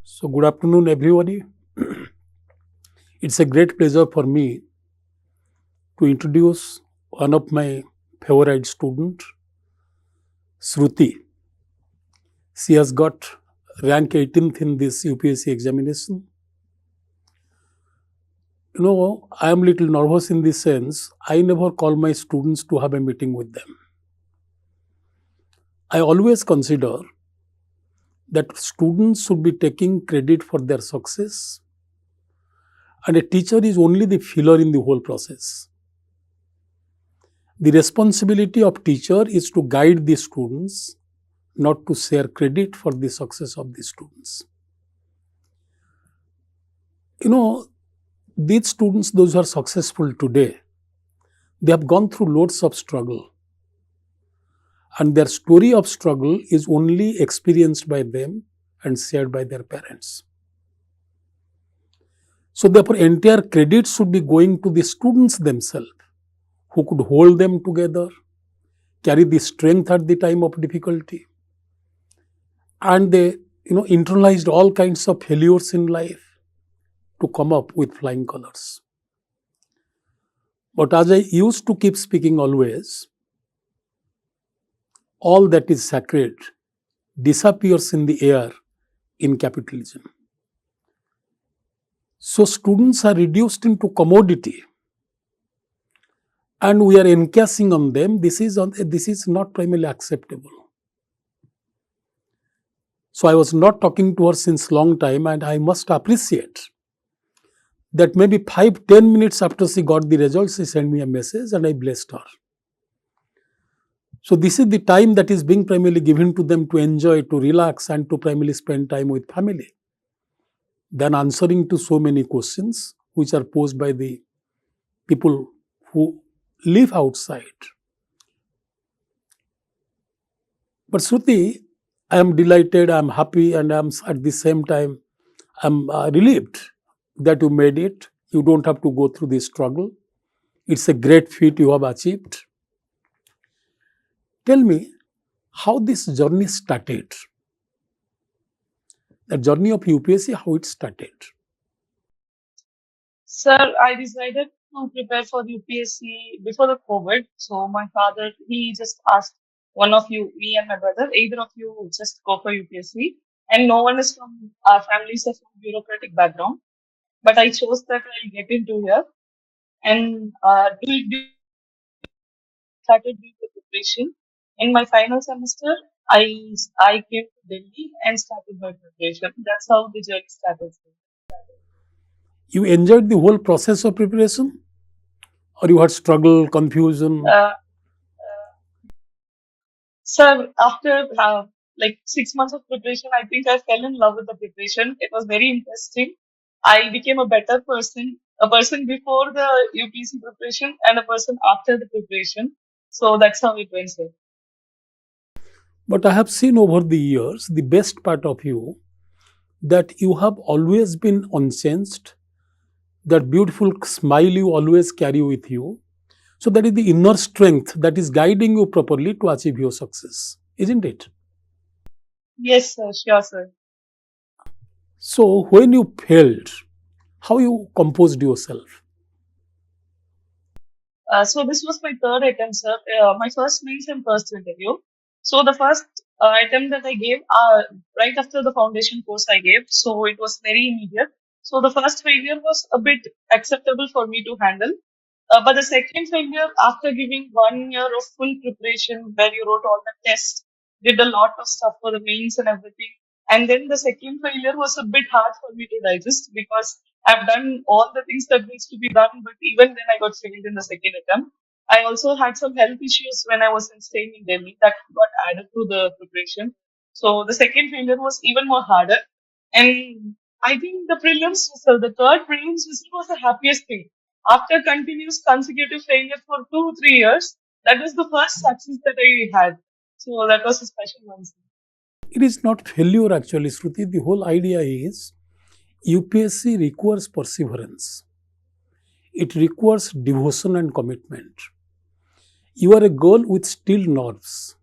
So, good afternoon, everybody. It's a great pleasure for me to introduce one of my favorite student, Shruti. She has got rank 18th in this UPSC examination. I am little nervous in this sense. I never call my students to have a meeting with them. I always consider that students should be taking credit for their success, and a teacher is only the filler in the whole process. The responsibility of teacher is to guide the students, not to share credit for the success of the students. You know, these students, those who are successful today, they have gone through loads of struggle. And their story of struggle is only experienced by them and shared by their parents. So therefore, entire credit should be going to the students themselves, who could hold them together, carry the strength at the time of difficulty, and they internalized all kinds of failures in life to come up with flying colors. But as I used to keep speaking always, all that is sacred disappears in the air in capitalism. So students are reduced into commodity, and we are encashing on them. This is not primarily acceptable. So I was not talking to her since long time, and I must appreciate that maybe 5-10 minutes after she got the results, she sent me a message and I blessed her. So this is the time that is being primarily given to them to enjoy, to relax, and to primarily spend time with family, than answering to so many questions which are posed by the people who live outside. But Shruti, I am delighted, I am happy, and I am at the same time I am relieved that you made it. You don't have to go through this struggle. It's a great feat you have achieved. Tell me how this journey started. The journey of UPSC, how it started. Sir, I decided to prepare for the UPSC before the COVID. So my father, he just asked one of you, me and my brother, either of you just go for UPSC. And no one is from our families are from bureaucratic background. But I chose that I'll get into here and started doing the preparation. In my final semester, I came to Delhi and started my preparation. That's how the journey started. You enjoyed the whole process of preparation, or you had struggle, confusion? Uh, Sir, after like 6 months of preparation, I think I fell in love with the preparation. It was very interesting. I became a better person, a person before the UPC preparation and a person after the preparation. So that's how it went, sir. But I have seen over the years the best part of you, that you have always been unchanged, that beautiful smile you always carry with you. So that is the inner strength that is guiding you properly to achieve your success, isn't it? Yes, sir. Sure, sir. So when you failed, how you composed yourself? So this was my third attempt, sir. My first means and first interview. So the first attempt that I gave, right after the foundation course I gave, so it was very immediate. So the first failure was a bit acceptable for me to handle. But the second failure, after giving 1 year of full preparation, where you wrote all the tests, did a lot of stuff for the mains and everything, and then the second failure was a bit hard for me to digest because I've done all the things that needs to be done, but even then I got failed in the second attempt. I also had some health issues when I was staying in Delhi that got added to the preparation. So the second failure was even more harder. And I think the prelims, so the third prelims whistle was the happiest thing. After continuous consecutive failure for 2-3 years, that was the first success that I had. So that was a special one. It is not failure actually, Shruti. The whole idea is UPSC requires perseverance. It requires devotion and commitment. You are a girl with steel nerves.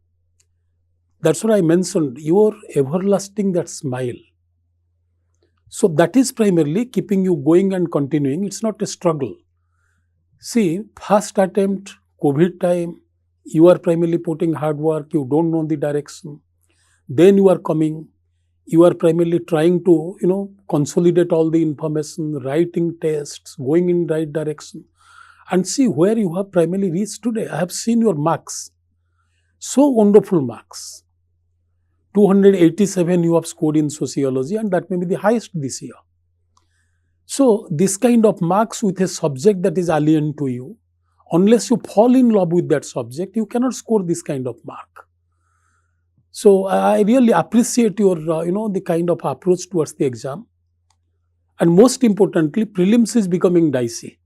That's what I mentioned. You are everlasting that smile. So that is primarily keeping you going and continuing. It's not a struggle. See, first attempt, COVID time, you are primarily putting hard work, you don't know the direction. Then you are coming, you are primarily trying to, consolidate all the information, writing tests, going in right direction. And see where you have primarily reached today. I have seen your marks. So wonderful marks. 287 you have scored in sociology, and that may be the highest this year. So this kind of marks with a subject that is alien to you, unless you fall in love with that subject, you cannot score this kind of mark. So I really appreciate your, the kind of approach towards the exam. And most importantly, prelims is becoming dicey.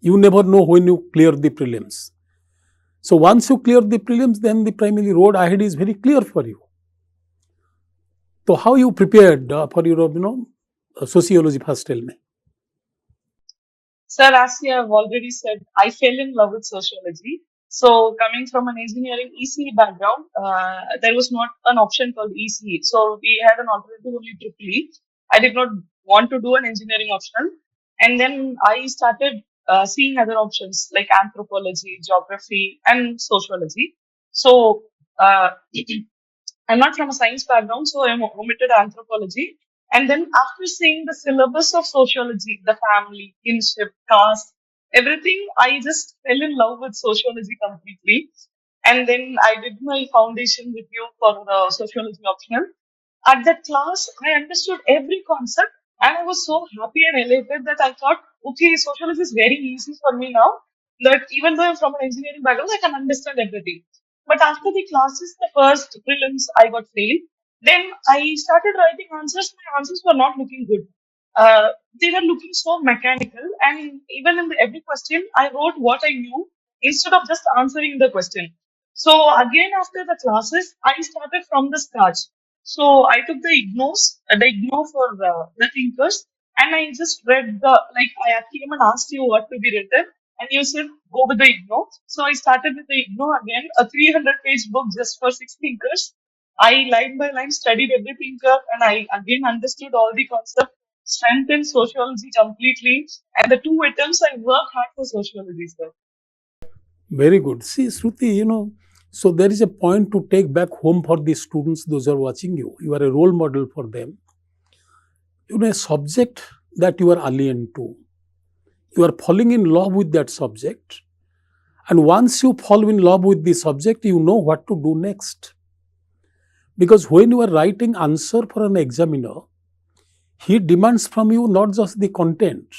You never know when you clear the prelims. So once you clear the prelims, then the primary road ahead is very clear for you. So how you prepared for your, sociology? First tell me. Sir, as you have already said, I fell in love with sociology. So, coming from an engineering ECE background, there was not an option called ECE. So, we had an alternative only triple E. I did not want to do an engineering option. And then I started seeing other options like anthropology, geography, and sociology. So, I'm not from a science background, so I omitted anthropology. And then after seeing the syllabus of sociology, the family, kinship, caste, everything, I just fell in love with sociology completely. And then I did my foundation review for the sociology optional. At that class, I understood every concept and I was so happy and elated that I thought, okay, sociology is very easy for me now. That even though I'm from an engineering background, I can understand everything. But after the classes, the first prelims, I got failed. Then I started writing answers. My answers were not looking good. They were looking so mechanical, and even in every question, I wrote what I knew instead of just answering the question. So again, after the classes, I started from the scratch. So I took the IGNO for the thinkers, and I just read like I came and asked you what to be written, and you said go with the IGNO. So I started with the IGNO again, a 300-page book just for six thinkers. I line by line studied every thinker, and I again understood all the concepts, strengthened sociology completely, and the two attempts I worked hard for sociology, sir. Very good. See, Shruti, so there is a point to take back home for the students, those who are watching you. You are a role model for them. A subject that you are alien to, you are falling in love with that subject. And once you fall in love with the subject, you know what to do next. Because when you are writing answer for an examiner, he demands from you not just the content,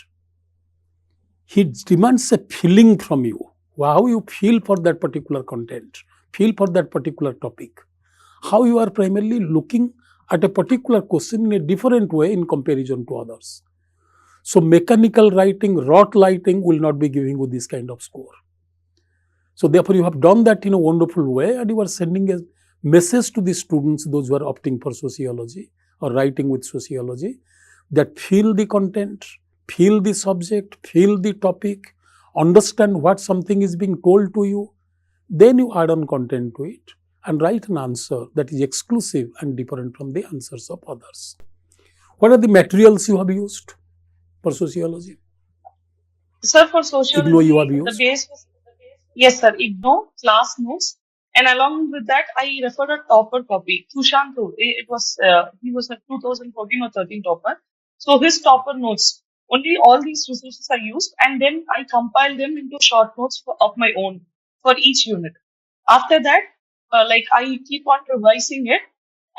he demands a feeling from you, how you feel for that particular content, feel for that particular topic, how you are primarily looking at a particular question in a different way in comparison to others. So mechanical writing, rote writing will not be giving you this kind of score. So therefore you have done that in a wonderful way, and you are sending a message to the students, those who are opting for sociology or writing with sociology, that feel the content, feel the subject, feel the topic, understand what something is being told to you, then you add on content to it and write an answer that is exclusive and different from the answers of others. What are the materials you have used for sociology? Sir, for IGNO you sociology, have the used? base was, yes, sir, IGNO, class notes. And along with that, I referred a topper copy, Tushanto. He was a 2014 or 13 topper. So his topper notes, only all these resources I used, and then I compiled them into short notes of my own for each unit. After that, like I keep on revising it.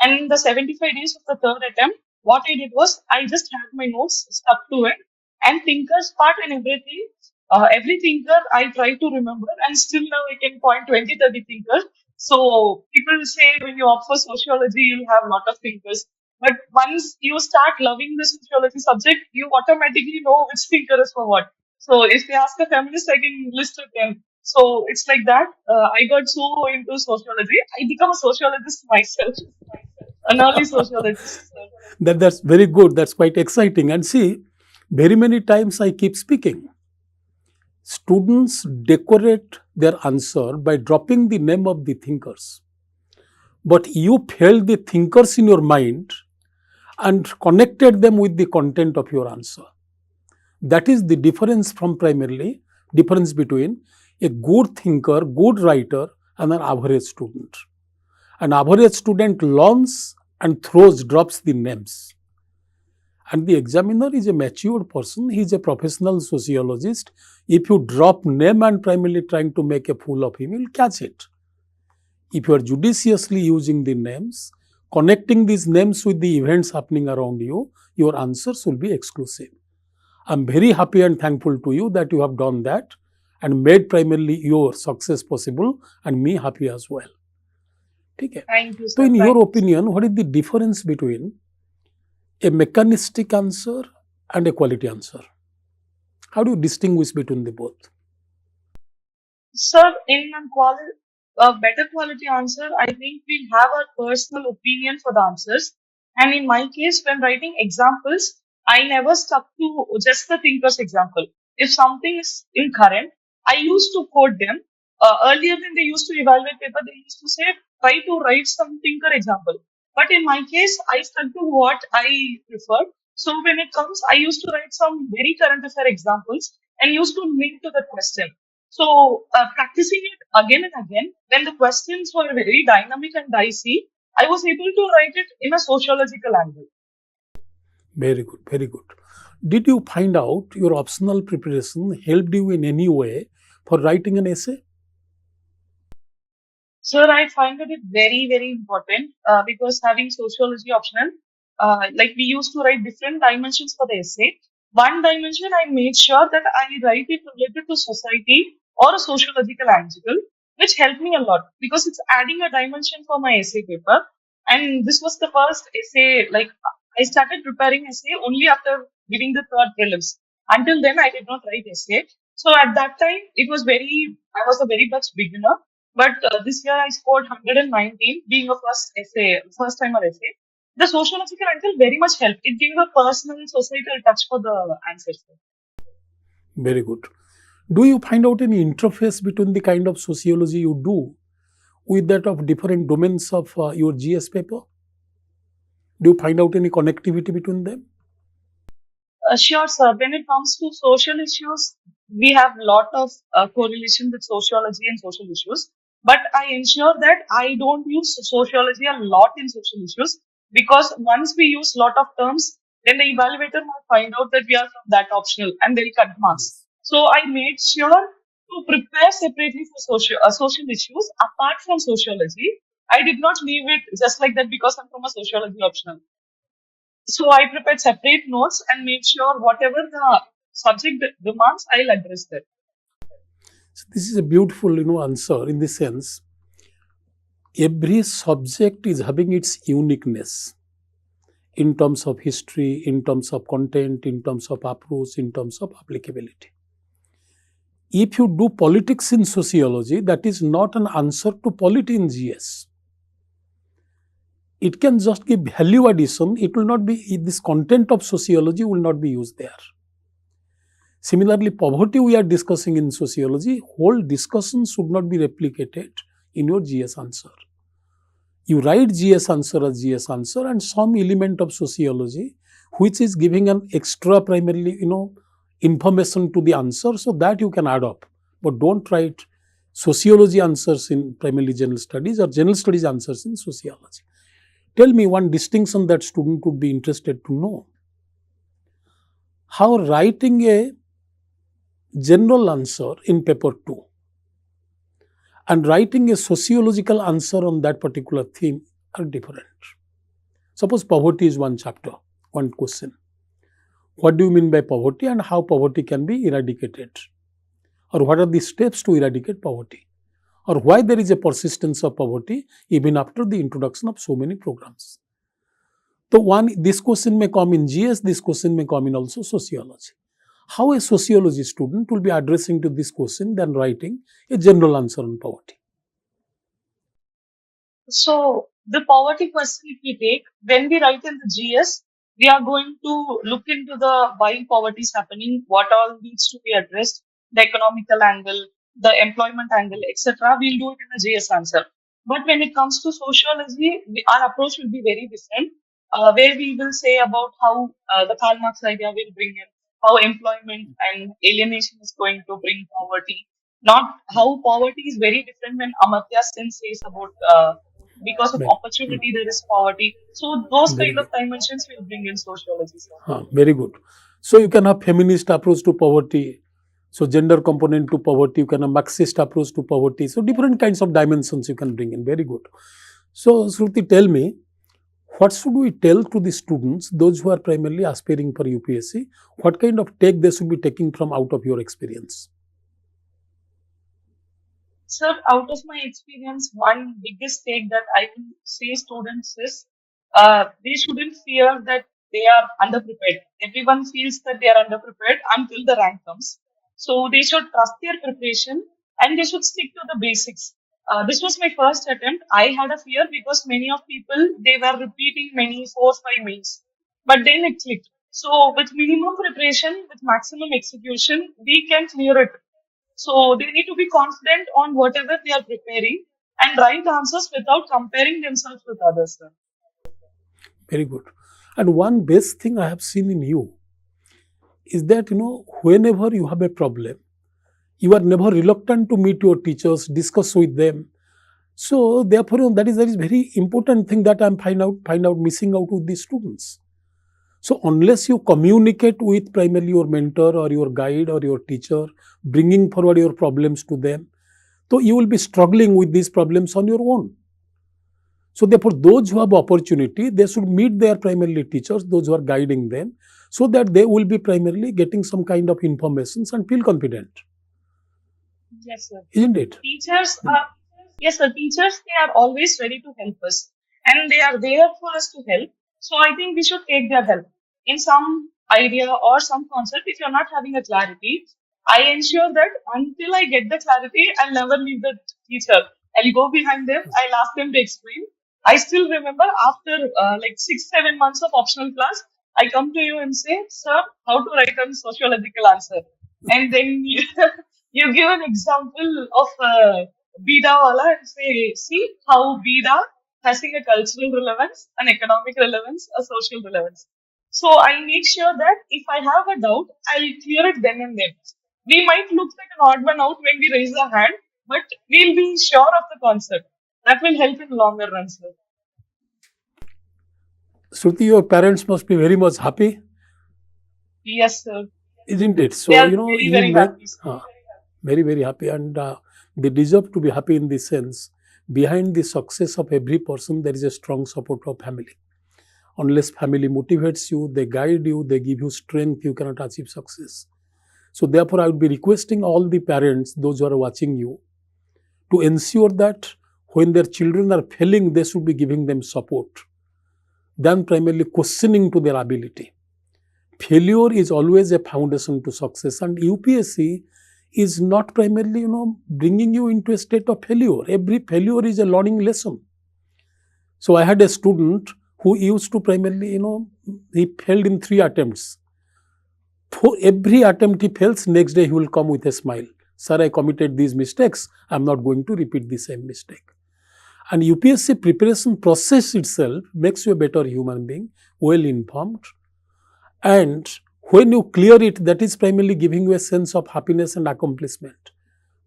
And in the 75 days of the third attempt, what I did was I just had my notes stuck to it and thinkers part and everything. Every thinker I try to remember, and still now I can point 20, 30 thinkers. So people say when you opt for sociology, you'll have a lot of thinkers. But once you start loving the sociology subject, you automatically know which thinker is for what. So if they ask a feminist, I can list it them. So it's like that. I got so into sociology. I become a sociologist myself, an early sociologist. That's very good. That's quite exciting. And see, very many times I keep speaking. Students decorate their answer by dropping the name of the thinkers. But you failed the thinkers in your mind and connected them with the content of your answer. That is the difference from primarily difference between a good thinker, good writer, and an average student. An average student learns and throws, drops the names. And the examiner is a matured person, he is a professional sociologist. If you drop name and primarily trying to make a fool of him, he will catch it. If you are judiciously using the names, connecting these names with the events happening around you, your answers will be exclusive. I'm very happy and thankful to you that you have done that and made primarily your success possible and me happy as well. Okay. Thank you, So, sir. in Thank your you. opinion, what is the difference between a mechanistic answer and a quality answer? How do you distinguish between the both? Sir, in a better quality answer, I think we have our personal opinion for the answers. And in my case, when writing examples, I never stuck to just the thinker's example. If something is incorrect, I used to quote them. Earlier, when they used to evaluate paper, they used to say, try to write some thinker example. But in my case, I stuck to what I preferred. So when it comes, I used to write some very current affair examples and used to link to the question. So, practicing it again and again, when the questions were very dynamic and dicey, I was able to write it in a sociological angle. Very good, very good. Did you find out your optional preparation helped you in any way for writing an essay? Sir, I find it very, very important because having sociology optional, like we used to write different dimensions for the essay. One dimension, I made sure that I write it related to society or a sociological angle, which helped me a lot because it's adding a dimension for my essay paper. And this was the first essay, like I started preparing essay only after giving the third prelims. Until then, I did not write essay. So at that time, I was a very much beginner, but this year I scored 119, being a first timer essay. The sociological angle very much helped. It gave a personal societal touch for the answers. Very good. Do you find out any interface between the kind of sociology you do with that of different domains of your GS paper? Do you find out any connectivity between them? Sure, sir. When it comes to social issues, we have lot of correlation with sociology and social issues. But I ensure that I don't use sociology a lot in social issues because once we use lot of terms, then the evaluator might find out that we are from that optional and they'll cut marks. Yes. So I made sure to prepare separately for social issues apart from sociology. I did not leave it just like that because I'm from a sociology optional. So I prepared separate notes and made sure whatever the subject demands, I'll address that. So this is a beautiful, answer in the sense every subject is having its uniqueness in terms of history, in terms of content, in terms of approach, in terms of applicability. If you do politics in sociology, that is not an answer to polity in GS. It can just give value addition. It will not be, this content of sociology will not be used there. Similarly, poverty we are discussing in sociology, whole discussion should not be replicated in your GS answer. You write GS answer as GS answer and some element of sociology which is giving an extra primarily, information to the answer so that you can add up. But don't write sociology answers in primarily general studies or general studies answers in sociology. Tell me one distinction that student would be interested to know. How writing a general answer in paper 2 and writing a sociological answer on that particular theme are different. Suppose poverty is one chapter, one question. What do you mean by poverty and how poverty can be eradicated? Or what are the steps to eradicate poverty? Or why there is a persistence of poverty even after the introduction of so many programs? So this question may come in GS, this question may come in also sociology. How a sociology student will be addressing to this question than writing a general answer on poverty? So the poverty question, if we take, when we write in the GS, we are going to look into the why poverty is happening, what all needs to be addressed, the economical angle, the employment angle, etc. We'll do it in the GS answer. But when it comes to sociology, our approach will be very different. where we will say about how the Karl Marx idea will bring in how employment and alienation is going to bring poverty. Not how poverty is very different when Amartya Sen says about because of Very, opportunity there is poverty. So those very kind of good. dimensions will bring in sociology, sir. Very good. So you can have feminist approach to poverty. So gender component to poverty. You can have Marxist approach to poverty. So different kinds of dimensions you can bring in. Very good. So Shruti, tell me, what should we tell to the students, those who are primarily aspiring for UPSC? What kind of take they should be taking from out of your experience? Sir, out of my experience, one biggest take that I will say students is they shouldn't fear that they are underprepared. Everyone feels that they are underprepared until the rank comes. So they should trust their preparation and they should stick to the basics. This was my first attempt. I had a fear because many of people they were repeating many 4 5 mains, but then it clicked. So with minimum preparation, with maximum execution, we can clear it. So they need to be confident on whatever they are preparing and write answers without comparing themselves with others, sir. Very good. And one best thing I have seen in you is that, whenever you have a problem, you are never reluctant to meet your teachers, discuss with them. So therefore, that is very important thing that I'm find out missing out with the students. So unless you communicate with primarily your mentor or your guide or your teacher, bringing forward your problems to them, so you will be struggling with these problems on your own. So therefore, those who have opportunity, they should meet their primarily teachers, those who are guiding them, so that they will be primarily getting some kind of informations and feel confident, Yes, sir. isn't it? Teachers are, yes, sir. Teachers, they are always ready to help us and they are there for us to help. So I think we should take their help in some idea or some concept. If you're not having a clarity, I ensure that until I get the clarity, I'll never leave the teacher. I'll go behind them. I'll ask them to explain. I still remember after like 6 7 months of optional class, I come to you and say, "Sir, how to write a sociological answer?" And then you, you give an example of Bida wala and say, see how Bida having a cultural relevance, an economic relevance, a social relevance. So I make sure that if I have a doubt, I'll clear it then and then. We might look like an odd one out when we raise our hand, but we'll be sure of the concept. That will help in longer run, sir. Shruti, your parents must be very much happy, Yes, sir. isn't it? They So, are very, you very make happy, sir. very, very happy, and they deserve to be happy in this sense. Behind the success of every person, there is a strong support of family. Unless family motivates you, they guide you, they give you strength, you cannot achieve success. So, therefore, I would be requesting all the parents, those who are watching you, to ensure that when their children are failing, they should be giving them support, than primarily questioning to their ability. Failure is always a foundation to success, and UPSC is not primarily, bringing you into a state of failure. Every failure is a learning lesson. So I had a student who used to primarily, he failed in 3 attempts. For every attempt he fails, next day he will come with a smile. Sir, I committed these mistakes. I'm not going to repeat the same mistake. And UPSC preparation process itself makes you a better human being, well informed. And when you clear it, that is primarily giving you a sense of happiness and accomplishment.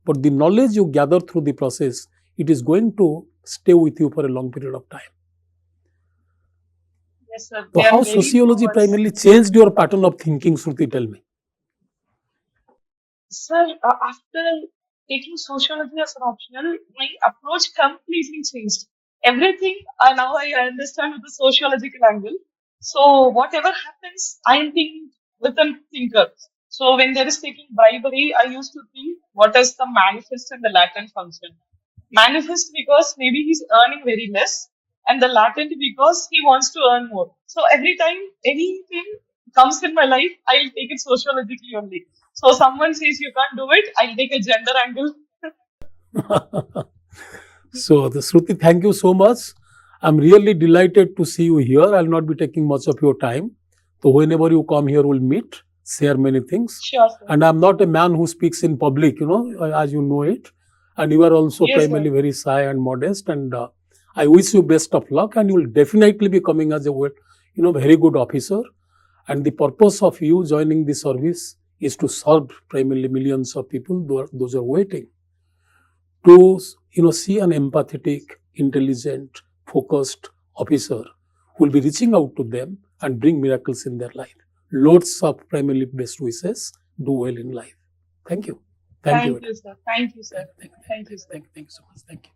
But the knowledge you gather through the process, it is going to stay with you for a long period of time. Yes, sir. So They are how very sociology towards. primarily changed your pattern of thinking, Shruti, tell me. Sir, after taking sociology as an optional, my approach completely changed. Everything now I understand with the sociological angle. So whatever happens, I am thinking with a thinker. So when there is taking bribery, I used to think what is the manifest and the latent function. Manifest because maybe he's earning very less, and the latent because he wants to earn more. So every time anything comes in my life, I'll take it sociologically only. So someone says you can't do it, I'll take a gender angle. So, the Shruti, thank you so much. I'm really delighted to see you here. I'll not be taking much of your time. So, whenever you come here, we'll meet, share many things. Sure, sir. And I'm not a man who speaks in public, as you know it. And you are also Yes, primarily sir. very shy and modest. And I wish you best of luck. And you will definitely be coming as a very good officer. And the purpose of you joining the service is to serve primarily millions of people, those who are waiting, to see an empathetic, intelligent, focused officer who will be reaching out to them and bring miracles in their life. Loads of primarily best wishes. Do well in life. Thank you. Thank you. Thank you, sir. Thank you, sir. Thank, Thank you, sir. thank you so much. Thank you.